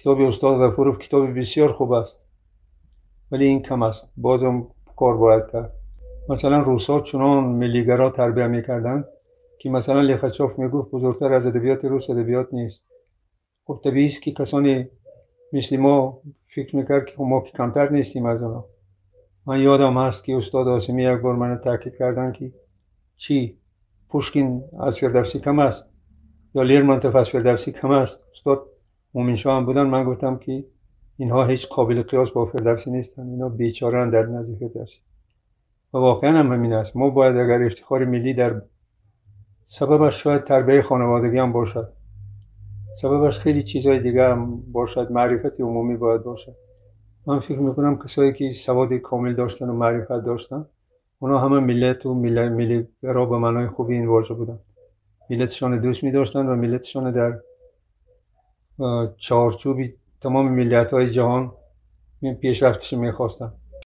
کتاب استاد غفورов کتاب بسیار خوب است، ولی این کم است، بازم کار باید کرد. مثلا روس‌ها چنان ملیگرا تربیت میکردن که مثلا لیخچاف میگفت بزرگتر از ادبیات روس ادبیات نیست. خب طبیعی است که کسانی مثل ما فکر میکرد که ما که کمتر نیستیم از اونا. من یادم هست که استاد آسمی یک بار من تاکید کردن که چی پوشکین از فردوسی کم است یا لرمونتوف از فردوسی کم است. استاد مومن شاه هم بودن. من گفتم که اینها هیچ قابل قیاس با فردوسی نیستن، اینا بیچاره‌اند در نزد فردوسی. و واقعا هم همین است. ما باید اگر افتخار ملی در سببش شاید تربیت خانوادگی هم باشد، سببش خیلی چیزهای دیگه هم باشد، معرفت عمومی باید باشد. من فکر میکنم کسایی که سواد کامل داشتن و معرفت داشتن اونا همه ملت و ملی گرا به معنای خوبی این واژه بودن. ملتشان دوست می‌داشتن و ملتشان در چارچوب تمام ملت‌های جهان پیشرفتش می‌خواستن.